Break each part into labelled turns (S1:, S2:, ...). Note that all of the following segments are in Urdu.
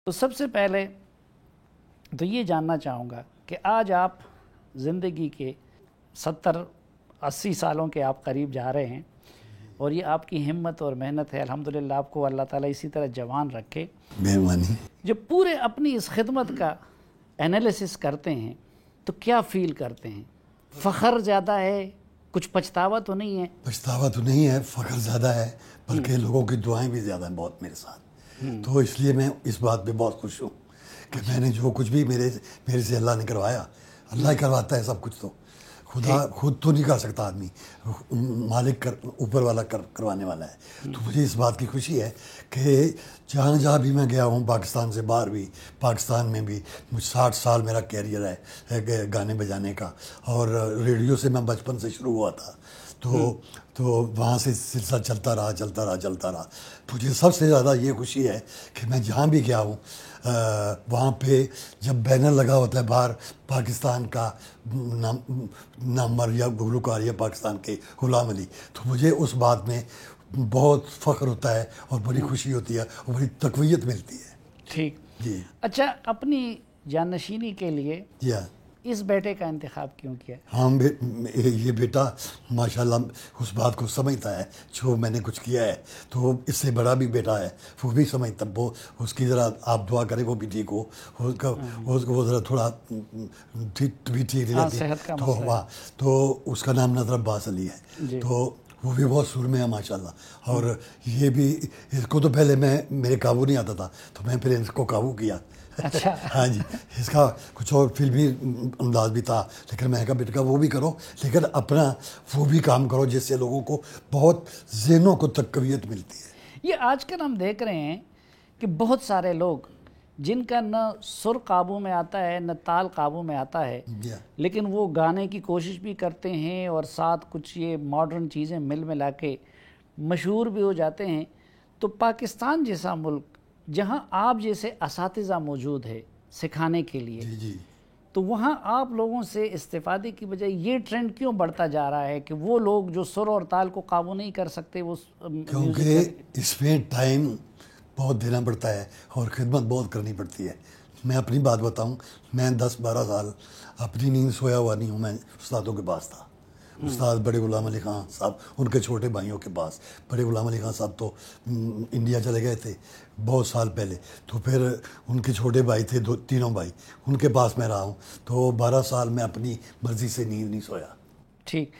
S1: تو سب سے پہلے تو یہ جاننا چاہوں گا کہ آج آپ زندگی کے 70-80 سالوں کے آپ قریب جا رہے ہیں، اور یہ آپ کی ہمت اور محنت ہے، الحمدللہ آپ کو اللہ تعالیٰ اسی طرح جوان رکھے۔
S2: مہربانی۔
S1: جب پورے اپنی اس خدمت کا انالیسس کرتے ہیں تو کیا فیل کرتے ہیں؟ فخر زیادہ ہے؟ کچھ پچھتاوا تو نہیں ہے؟
S2: پچھتاوا تو نہیں ہے، فخر زیادہ ہے، بلکہ لوگوں کی دعائیں بھی زیادہ ہیں بہت میرے ساتھ، تو اس لیے میں اس بات پہ بہت خوش ہوں کہ میں نے جو کچھ بھی میرے سے اللہ نے کروایا، اللہ ہی کرواتا ہے سب کچھ، تو خدا خود تو نہیں کر سکتا آدمی، مالک اوپر والا کروانے والا ہے۔ تو مجھے اس بات کی خوشی ہے کہ جہاں جہاں بھی میں گیا ہوں، پاکستان سے باہر بھی، پاکستان میں بھی 60 سال میرا کیریئر ہے گانے بجانے کا، اور ریڈیو سے میں بچپن سے شروع ہوا تھا، تو وہاں سے سلسلہ چلتا رہا۔ مجھے سب سے زیادہ یہ خوشی ہے کہ میں جہاں بھی گیا ہوں وہاں پہ جب بینر لگا ہوتا ہے باہر پاکستان کا نامور یا گلوکار یا پاکستان کے غلام علی، تو مجھے اس بات میں بہت فخر ہوتا ہے اور بڑی خوشی ہوتی ہے اور بڑی تقویت ملتی ہے۔
S1: ٹھیک
S2: جی
S1: اچھا، اپنی جانشینی کے لیے
S2: جی
S1: اس بیٹے کا انتخاب کیوں کیا؟
S2: ہاں، یہ بیٹا ماشاءاللہ اس بات کو سمجھتا ہے جو میں نے کچھ کیا ہے، تو اس سے بڑا بھی بیٹا ہے، وہ بھی سمجھتا، وہ اس کی ذرا آپ دعا کریں وہ بھی ٹھیک ہو، وہ ذرا تھوڑا بھی ٹھیک نہیں رہتی،
S1: صحت کا
S2: تو
S1: مسئلہ
S2: وہاں تو اس کا نام نظر عباس علی ہے، تو وہ بھی بہت سر میں ہے ماشاءاللہ، اور یہ بھی اس کو تو پہلے میرے قابو نہیں آتا تھا، تو میں پھر اس کو قابو کیا۔
S1: اچھا
S2: ہاں جی، اس کا کچھ اور فلمی انداز بھی تھا، لیکن میں نے کہا بیٹا وہ بھی کرو، لیکن اپنا وہ بھی کام کرو جس سے لوگوں کو بہت ذہنوں کو تقویت ملتی ہے۔
S1: یہ آج کل ہم دیکھ رہے ہیں کہ بہت سارے لوگ جن کا نہ سر قابو میں آتا ہے نہ تال قابو میں آتا ہے، لیکن وہ گانے کی کوشش بھی کرتے ہیں اور ساتھ کچھ یہ ماڈرن چیزیں ملا کے مشہور بھی ہو جاتے ہیں۔ تو پاکستان جیسا ملک جہاں آپ جیسے اساتذہ موجود ہے سکھانے کے لیے،
S2: جی
S1: تو وہاں آپ لوگوں سے استفادے کی بجائے یہ ٹرینڈ کیوں بڑھتا جا رہا ہے کہ وہ لوگ جو سر اور تال کو قابو نہیں کر سکتے وہ
S2: کیونکہ اس میں ٹائم بہت دینا پڑتا ہے اور خدمت بہت کرنی پڑتی ہے۔ میں اپنی بات بتاؤں، میں 10-12 سال اپنی نیند سویا ہوا نہیں ہوں، میں استادوں کے پاس تھا، استاد بڑے غلام علی خان صاحب، ان کے چھوٹے بھائیوں کے پاس۔ بڑے غلام علی خان صاحب تو انڈیا چلے گئے تھے بہت سال پہلے، تو پھر ان کے چھوٹے بھائی تھے، تینوں بھائی، ان کے پاس میں رہا ہوں، تو 12 سال میں اپنی مرضی سے نیند نہیں سویا۔
S1: ٹھیک،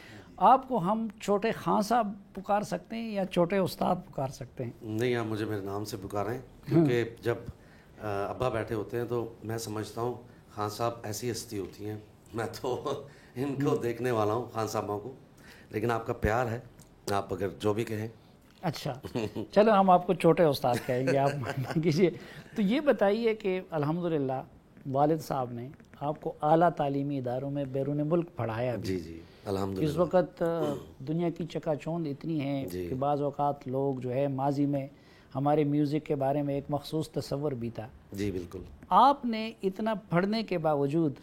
S1: آپ کو ہم چھوٹے خان صاحب پکار سکتے ہیں یا چھوٹے استاد پکار سکتے ہیں؟
S3: نہیں، آپ مجھے میرے نام سے پکاریں، کیونکہ جب ابا بیٹھے ہوتے ہیں تو میں سمجھتا ہوں خان صاحب ایسی ہستی ہوتی ہیں، میں تو ان کو دیکھنے والا ہوں خان صاحبوں کو، لیکن آپ کا پیار ہے، آپ اگر جو بھی کہیں۔
S1: اچھا چلو ہم آپ کو چھوٹے استاد کہیں گے، آپ مان کیجیے۔ تو یہ بتائیے کہ الحمدللہ والد صاحب نے آپ کو اعلیٰ تعلیمی اداروں میں بیرون ملک پڑھایا بھی۔
S3: جی جی الحمدللہ۔
S1: اس وقت دنیا کی چکا چوند اتنی ہے کہ بعض اوقات لوگ جو ہے ماضی میں ہمارے میوزک کے بارے میں ایک مخصوص تصور بھی تھا۔
S3: جی بالکل۔
S1: آپ نے اتنا پڑھنے کے باوجود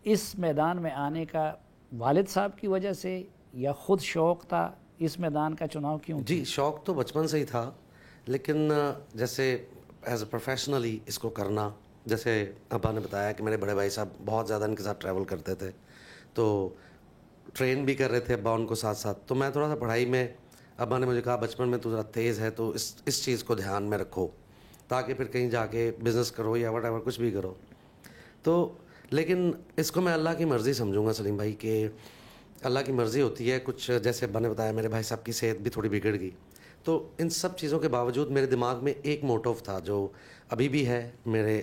S1: اس میدان میں آنے کا والد صاحب کی وجہ سے یا خود شوق تھا؟ اس میدان کا چناؤ کیوں؟
S3: جی شوق تو بچپن سے ہی تھا، لیکن جیسے ایز اے پروفیشنلی اس کو کرنا، جیسے ابا نے بتایا کہ میرے بڑے بھائی صاحب بہت زیادہ ان کے ساتھ ٹریول کرتے تھے، تو ٹرین بھی کر رہے تھے ابا ان کو ساتھ ساتھ، تو میں تھوڑا سا پڑھائی میں، ابا نے مجھے کہا بچپن میں تو ذرا تیز ہے تو اس چیز کو دھیان میں رکھو تاکہ پھر کہیں جا کے بزنس کرو یا وٹ ایور کچھ بھی کرو۔ تو لیکن اس کو میں اللہ کی مرضی سمجھوں گا سلیم بھائی، کہ اللہ کی مرضی ہوتی ہے کچھ، جیسے ابا نے بتایا میرے بھائی صاحب کی صحت بھی تھوڑی بگڑ گئی، تو ان سب چیزوں کے باوجود میرے دماغ میں ایک موٹو تھا جو ابھی بھی ہے، میرے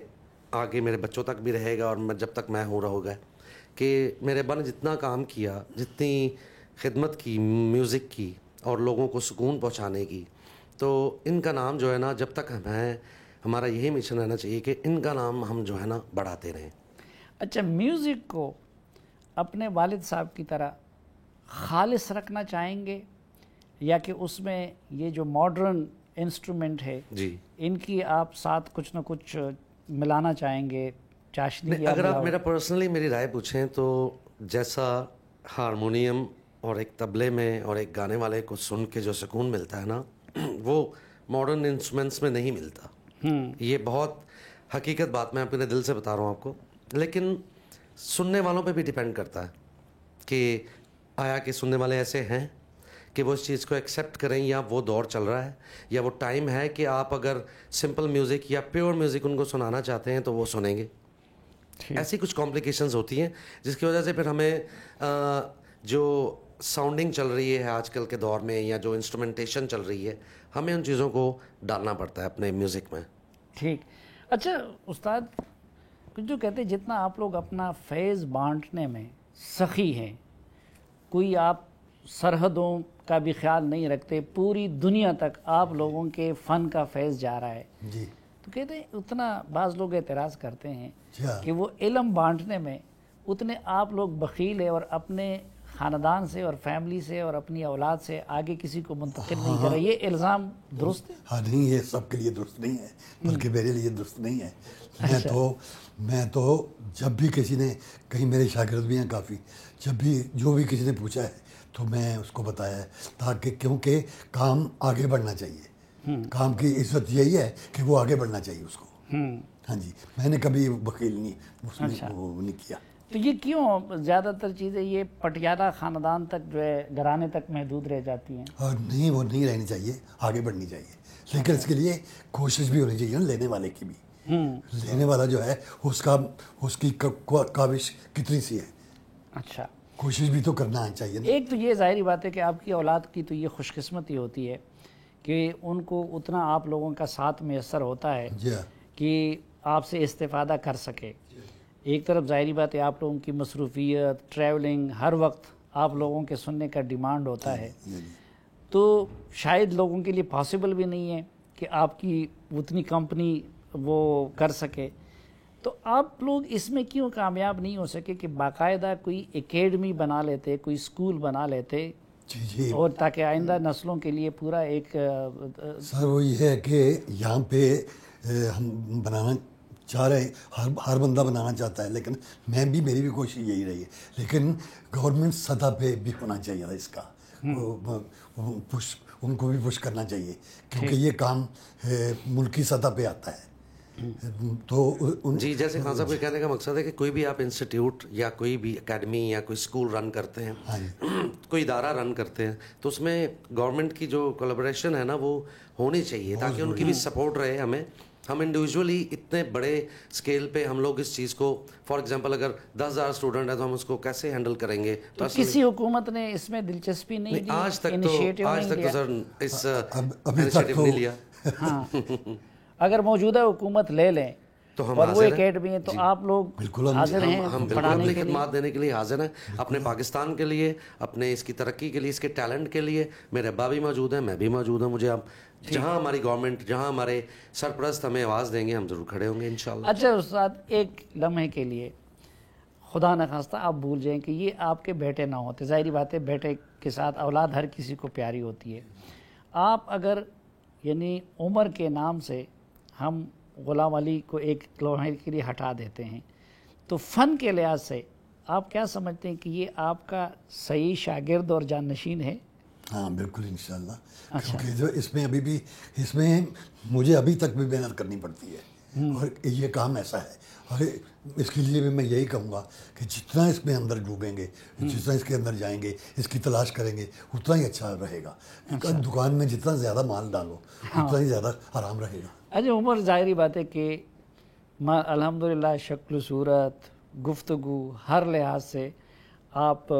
S3: آگے میرے بچوں تک بھی رہے گا اور میں جب تک میں ہوں رہوں گا، کہ میرے ابا نے جتنا کام کیا، جتنی خدمت کی میوزک کی اور لوگوں کو سکون پہنچانے کی، تو ان کا نام جو ہے نا جب تک ہمارا یہی مشن رہنا چاہیے کہ ان کا نام ہم جو ہے نا بڑھاتے رہیں۔
S1: اچھا، میوزک کو اپنے والد صاحب کی طرح خالص رکھنا چاہیں گے یا کہ اس میں یہ جو ماڈرن انسٹرومنٹ ہے
S3: جی
S1: ان کی آپ ساتھ کچھ نہ کچھ ملانا چاہیں گے، چاشنی؟
S3: نہیں، اگر آپ میری رائے پوچھیں تو جیسا ہارمونیم اور ایک طبلے میں اور ایک گانے والے کو سن کے جو سکون ملتا ہے نا، وہ ماڈرن انسٹرومنٹس میں نہیں ملتا۔ یہ بہت حقیقت بات میں اپنے دل سے بتا رہا ہوں آپ کو, لیکن سننے والوں پہ بھی ڈیپینڈ کرتا ہے کہ آیا کہ سننے والے ایسے ہیں کہ وہ اس چیز کو ایکسیپٹ کریں, یا وہ دور چل رہا ہے, یا وہ ٹائم ہے کہ آپ اگر سمپل میوزک یا پیور میوزک ان کو سنانا چاہتے ہیں تو وہ سنیں گے. ایسی کچھ کمپلیکیشنز ہوتی ہیں جس کی وجہ سے پھر ہمیں جو ساؤنڈنگ چل رہی ہے آج کل کے دور میں, یا جو انسٹرومنٹیشن چل رہی ہے, ہمیں ان چیزوں کو ڈالنا پڑتا ہے اپنے میوزک میں.
S1: ٹھیک. اچھا استاد, کچھ جو کہتے ہیں جتنا آپ لوگ اپنا فیض بانٹنے میں سخی ہیں, کوئی آپ سرحدوں کا بھی خیال نہیں رکھتے, پوری دنیا تک آپ لوگوں کے فن کا فیض جا رہا ہے,
S2: جی
S1: تو کہتے ہیں اتنا بعض لوگ اعتراض کرتے ہیں
S2: کیا
S1: کہ وہ علم بانٹنے میں اتنے آپ لوگ بخیل ہیں اور اپنے خاندان سے اور فیملی سے اور اپنی اولاد سے آگے کسی کو منتقل نہیں کر رہے, یہ الزام درست ہے؟
S2: ہاں نہیں, یہ سب کے لیے درست نہیں ہے, بلکہ میرے لیے درست نہیں ہے. میں تو جب بھی کسی نے, کہیں میرے شاگرد بھی ہیں کافی, جب بھی جو بھی کسی نے پوچھا ہے تو میں اس کو بتایا ہے, تاکہ کیونکہ کام آگے بڑھنا چاہیے, کام کی عزت یہی ہے کہ وہ آگے بڑھنا چاہیے اس کو. ہاں جی, میں نے کبھی بخیل نہیں اس میں وہ نہیں کیا.
S1: تو یہ کیوں زیادہ تر چیزیں یہ پٹیالہ خاندان تک جو ہے گھرانے تک محدود رہ جاتی ہیں؟
S2: اور نہیں, وہ نہیں رہنی چاہیے, آگے بڑھنی چاہیے, لیکن اس کے لیے کوشش بھی ہونی چاہیے لینے والے کی بھی. لینے والا جو ہے اس کی کاوش کتنی سی ہے.
S1: اچھا,
S2: کوشش بھی تو کرنا چاہیے نا.
S1: ایک تو یہ ظاہری بات ہے کہ آپ کی اولاد کی تو یہ خوش قسمتی ہوتی ہے کہ ان کو اتنا آپ لوگوں کا ساتھ میسر ہوتا ہے کہ آپ سے استفادہ کر سکے. ایک طرف ظاہری بات ہے آپ لوگوں کی مصروفیت, ٹریولنگ, ہر وقت آپ لوگوں کے سننے کا ڈیمانڈ ہوتا ہے, تو شاید لوگوں کے لیے پاسبل بھی نہیں ہے کہ آپ کی اتنی کمپنی وہ کر سکے. تو آپ لوگ اس میں کیوں کامیاب نہیں ہو سکے کہ باقاعدہ کوئی اکیڈمی بنا لیتے, کوئی اسکول بنا لیتے,
S2: جی,
S1: اور تاکہ آئندہ نسلوں کے لیے پورا ایک
S2: سر وہ یہ ہے کہ یہاں پہ ہم بنانا چاہ رہے ہیں, ہر بندہ بنانا چاہتا ہے, لیکن میری بھی کوشش یہی رہی ہے, لیکن گورنمنٹ سطح پہ بھی ہونا چاہیے تھا اس کا, ان کو بھی پش کرنا چاہیے, کیونکہ یہ کام ملکی سطح پہ آتا ہے. تو
S3: جی, جیسے خان صاحب کے کہنے کا مقصد ہے کہ کوئی بھی آپ انسٹیٹیوٹ یا کوئی بھی اکیڈمی یا کوئی اسکول رن کرتے ہیں, کوئی ادارہ رن کرتے ہیں, تو اس میں گورنمنٹ کی جو کولیبریشن ہے نا وہ ہونی چاہیے, تاکہ ان کی بھی سپورٹ رہے ہمیں. ہم انڈیویجولی اتنے بڑے اسکیل پہ ہم لوگ اس چیز کو, فار ایگزامپل اگر 10,000 اسٹوڈنٹ ہے تو ہم اس کو کیسے ہینڈل کریں گے؟
S1: تو کسی حکومت نے اس میں دلچسپی نہیں دی,
S3: آج تک تو سر اس انیشیٹو نہیں لیا.
S1: ہاں, اگر موجودہ حکومت لے لیں
S3: تو ہم
S1: اور وہ
S3: حاضر ہیں,
S1: اکیڈمی ہے تو آپ لوگ حاضر ہیں
S3: ہم بالکل اپنی خدمات دینے کے لیے حاضر ہیں, اپنے پاکستان کے لیے, اپنے اس کی ترقی کے لیے, اس کے ٹیلنٹ کے لیے. میرے ابا بھی موجود ہیں, میں بھی موجود ہوں, مجھے آپ جہاں ہماری گورنمنٹ, جہاں ہمارے سرپرست ہمیں آواز دیں گے ہم ضرور کھڑے ہوں گے انشاءاللہ.
S1: اچھا استاد, ایک لمحے کے لیے خدا نخواستہ آپ بھول جائیں کہ یہ آپ کے بیٹے نہ ہوتے, ظاہری بات ہے بیٹے کے ساتھ اولاد ہر کسی کو پیاری ہوتی ہے, آپ اگر یعنی عمر کے نام سے ہم غلام علی کو ایک لمحے کے لیے ہٹا دیتے ہیں, تو فن کے لحاظ سے آپ کیا سمجھتے ہیں کہ یہ آپ کا صحیح شاگرد اور جانشین ہے؟
S2: ہاں بالکل انشاءاللہ, کیونکہ جو اس میں ابھی بھی, اس میں مجھے ابھی تک بھی محنت کرنی پڑتی ہے, اور یہ کام ایسا ہے, اور اس کے لیے بھی میں یہی کہوں گا کہ جتنا اس میں اندر ڈوبیں گے, جتنا اس کے اندر جائیں گے, اس کی تلاش کریں گے, اتنا ہی اچھا رہے گا. دکان میں جتنا زیادہ مال ڈالو اتنا ہی زیادہ آرام رہے گا.
S1: اچھا عمر, ظاہری بات ہے کہ الحمدللہ شکل و صورت, گفتگو, ہر لحاظ سے آپ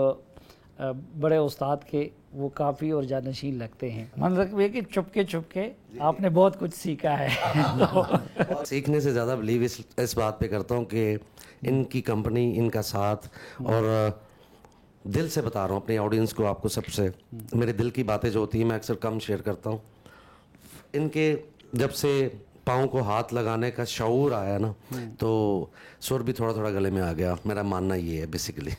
S1: بڑے استاد کے وہ کافی اور جانشین لگتے ہیں. مطلب یہ کہ چھپ کے آپ نے بہت کچھ سیکھا ہے.
S3: سیکھنے سے زیادہ بلیو اس بات پہ کرتا ہوں کہ ان کی کمپنی, ان کا ساتھ, اور دل سے بتا رہا ہوں اپنی آڈینس کو, آپ کو سب سے میرے دل کی باتیں جو ہوتی ہیں میں اکثر کم شیئر کرتا ہوں. ان کے جب سے پاؤں کو ہاتھ لگانے کا شعور آیا نا, تو سر بھی تھوڑا تھوڑا گلے میں آ گیا. میرا ماننا یہ ہے بیسیکلی.